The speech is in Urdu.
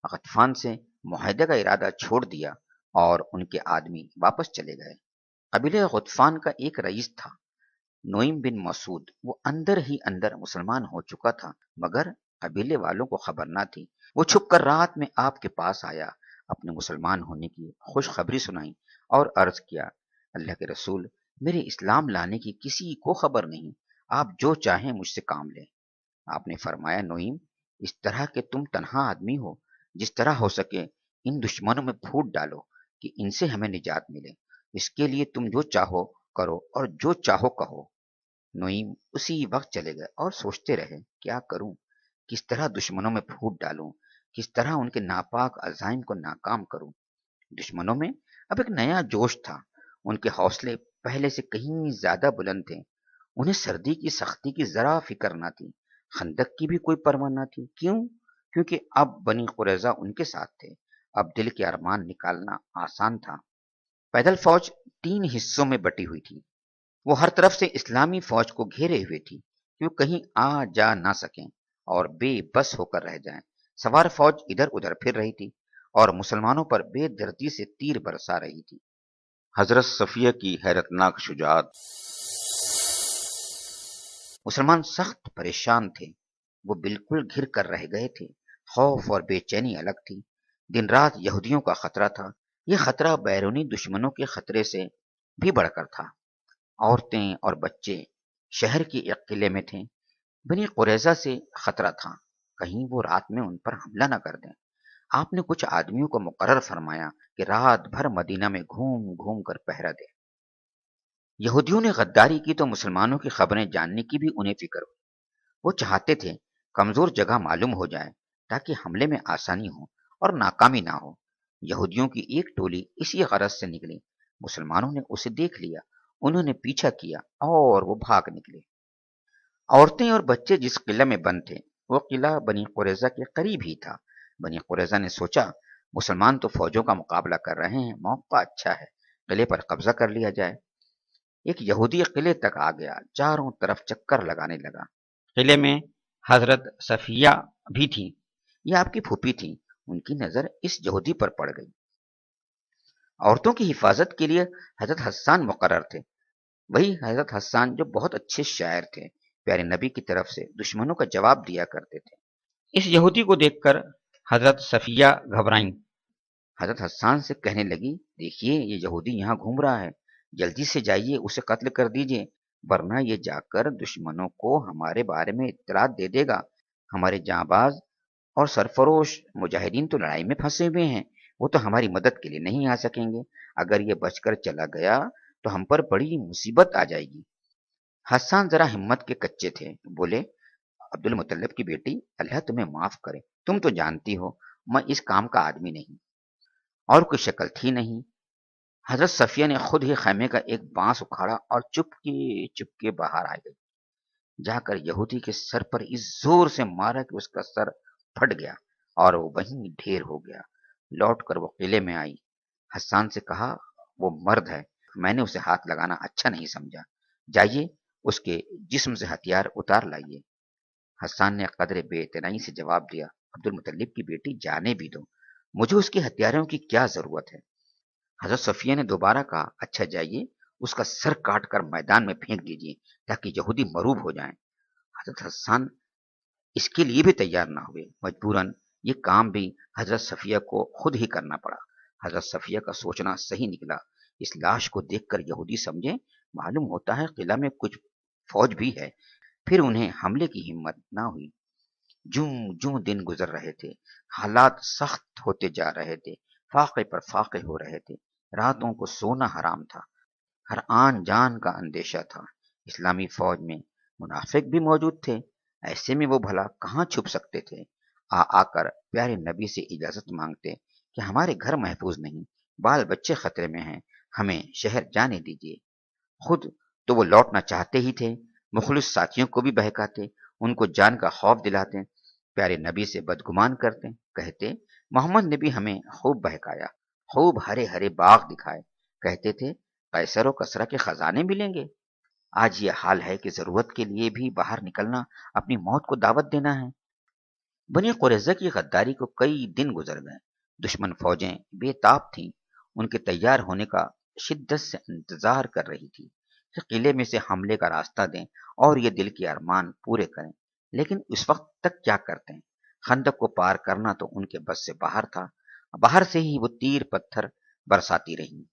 غطفان سے معاہدے کا ارادہ چھوڑ دیا اور ان کے آدمی واپس چلے گئے۔ قبیلہ غطفان کا ایک رئیس تھا، نعیم بن مسعود۔ وہ اندر ہی اندر مسلمان ہو چکا تھا، مگر قبیلے والوں کو خبر نہ تھی۔ وہ چھپ کر رات میں آپ کے پاس آیا، اپنے مسلمان ہونے کی خوشخبری سنائی اور عرض کیا، اللہ کے رسول، میرے اسلام لانے کی کسی کو خبر نہیں، آپ جو چاہیں مجھ سے کام لیں۔ آپ نے فرمایا، نعیم، اس طرح کہ تم تنہا آدمی ہو، جس طرح ہو سکے ان دشمنوں میں پھوٹ ڈالو کہ ان سے ہمیں نجات ملے۔ اس کے لیے تم جو چاہو کرو اور جو چاہو کہو۔ نعیم اسی وقت چلے گئے اور سوچتے رہے، کیا کروں، کس طرح دشمنوں میں پھوٹ ڈالوں، کس طرح ان کے ناپاک عزائم کو ناکام کروں۔ دشمنوں میں اب ایک نیا جوش تھا، ان کے حوصلے پہلے سے کہیں زیادہ بلند تھے۔ انہیں سردی کی سختی کی ذرا فکر نہ تھی، خندق کی بھی کوئی پرواہ نہ تھی۔ کیوں؟ کیونکہ اب بنی قریظہ ان کے ساتھ تھے، اب دل کے ارمان نکالنا آسان تھا۔ پیدل فوج 3 حصوں میں بٹی ہوئی تھی، وہ ہر طرف سے اسلامی فوج کو گھیرے ہوئے تھی کہ وہ کہیں آ جا نہ سکیں اور بے بس ہو کر رہ جائیں۔ سوار فوج ادھر ادھر پھر رہی تھی اور مسلمانوں پر بے دردی سے تیر برسا رہی تھی۔ حضرت صفیہ کی حیرتناک شجاعت۔ مسلمان سخت پریشان تھے، وہ بالکل گھر کر رہ گئے تھے۔ خوف اور بے چینی الگ تھی، دن رات یہودیوں کا خطرہ تھا۔ یہ خطرہ بیرونی دشمنوں کے خطرے سے بھی بڑھ کر تھا۔ عورتیں اور بچے شہر کے ایک قلعے میں تھے۔ بنی قریظہ سے خطرہ تھا، کہیں وہ رات میں ان پر حملہ نہ کر دیں۔ آپ نے کچھ آدمیوں کو مقرر فرمایا کہ رات بھر مدینہ میں گھوم گھوم کر پہرا دیں۔ یہودیوں نے غداری کی تو مسلمانوں کی خبریں جاننے کی بھی انہیں فکر ہوئی۔ وہ چاہتے تھے کمزور جگہ معلوم ہو جائے تاکہ حملے میں آسانی ہو اور ناکامی نہ ہو۔ یہودیوں کی ایک ٹولی اسی غرض سے نکلی، مسلمانوں نے اسے دیکھ لیا، انہوں نے پیچھا کیا اور وہ بھاگ نکلے۔ عورتیں اور بچے جس قلعہ میں بند تھے وہ قلعہ بنی قریظہ کے قریب ہی تھا۔ بنی قریظہ نے سوچا، مسلمان تو فوجوں کا مقابلہ کر رہے ہیں، موقع اچھا ہے، قلعے پر قبضہ کر لیا جائے۔ ایک یہودی قلعے تک آ گیا، چاروں طرف چکر لگانے لگا۔ قلعے میں حضرت صفیہ بھی تھی، یہ آپ کی پھوپھی تھی۔ ان کی نظر اس یہودی پر پڑ گئی۔ عورتوں کی حفاظت کے لیے حضرت حسان مقرر تھے، وہی حضرت حسان جو بہت اچھے شاعر تھے، پیارے نبی کی طرف سے دشمنوں کا جواب دیا کرتے تھے۔ اس یہودی کو دیکھ کر حضرت صفیہ گھبرائیں۔ حضرت حسان سے کہنے لگی، دیکھیے یہ یہودی یہاں گھوم رہا ہے، جلدی سے جائیے اسے قتل کر دیجیے، ورنہ یہ جا کر دشمنوں کو ہمارے بارے میں اطلاع دے دے گا۔ ہمارے جانباز اور سرفروش مجاہدین تو لڑائی میں پھنسے ہوئے ہیں، وہ تو ہماری مدد کے لیے نہیں آ سکیں گے۔ اگر یہ بچ کر چلا گیا تو ہم پر بڑی مصیبت آ جائے گی۔ حسان ذرا ہمت کے کچے تھے، بولے، عبد المطلب کی بیٹی، اللہ تمہیں معاف کرے، تم تو جانتی ہو میں اس کام کا آدمی نہیں۔ اور کوئی شکل تھی نہیں۔ حضرت صفیہ نے خود ہی خیمے کا ایک بانس اکھاڑا اور چپ کے باہر آ گئی، جا کر یہودی کے سر پر اس زور سے مارا کہ اس کا سر پھٹ گیا اور وہ وہیں ڈھیر ہو گیا۔ لوٹ کر وہ قلعے میں آئی، حسان سے کہا، وہ مرد ہے، میں نے اسے ہاتھ لگانا اچھا نہیں سمجھا، جائیے اس کے جسم سے ہتھیار اتار لائیے۔ حسان نے قدر بے اعتنائی سے جواب دیا، عبد المطلب کی بیٹی جانے بھی دو، مجھے اس کے ہتھیاروں کی کیا ضرورت ہے۔ حضرت صفیہ نے دوبارہ کہا، اچھا جائیے اس کا سر کاٹ کر میدان میں پھینک دیجیے تاکہ یہودی مروب ہو جائیں۔ حضرت حسان اس کے لیے بھی تیار نہ ہوئے، مجبوراً یہ کام بھی حضرت صفیہ کو خود ہی کرنا پڑا۔ حضرت صفیہ کا سوچنا صحیح نکلا، اس لاش کو دیکھ کر یہودی سمجھے معلوم ہوتا ہے قلعہ میں کچھ فوج بھی ہے، پھر انہیں حملے کی ہمت نہ ہوئی۔ جوں جوں دن گزر رہے تھے، حالات سخت ہوتے جا رہے تھے، فاقے پر فاقے ہو رہے تھے، راتوں کو سونا حرام تھا، ہر آن جان کا اندیشہ تھا۔ اسلامی فوج میں منافق بھی موجود تھے، ایسے میں وہ بھلا کہاں چھپ سکتے تھے؟ آ کر پیارے نبی سے اجازت مانگتے کہ ہمارے گھر محفوظ نہیں، بال بچے خطرے میں ہیں، ہمیں شہر جانے دیجیے۔ خود تو وہ لوٹنا چاہتے ہی تھے، مخلص ساتھیوں کو بھی بہکاتے، ان کو جان کا خوف دلاتے، پیارے نبی سے بدگمان کرتے، کہتے محمد نے بھی ہمیں خوب بہکایا، خوب ہرے ہرے باغ دکھائے، کہتے تھے قیصر و کسریٰ کے خزانے ملیں گے۔ آج یہ حال ہے کہ ضرورت کے لیے بھی باہر نکلنا اپنی موت کو دعوت دینا ہے۔ بنی قریظہ کی غداری کو کئی دن گزر گئے۔ دشمن فوجیں بےتاب تھیں، ان کے تیار ہونے کا شدت سے انتظار کر رہی تھی کہ قلعے میں سے حملے کا راستہ دیں اور یہ دل کے ارمان پورے کریں، لیکن اس وقت تک کیا کرتے ہیں؟ خندق کو پار کرنا تو ان کے بس سے باہر تھا۔ باہر سے ہی وہ تیر پتھر برساتی رہی،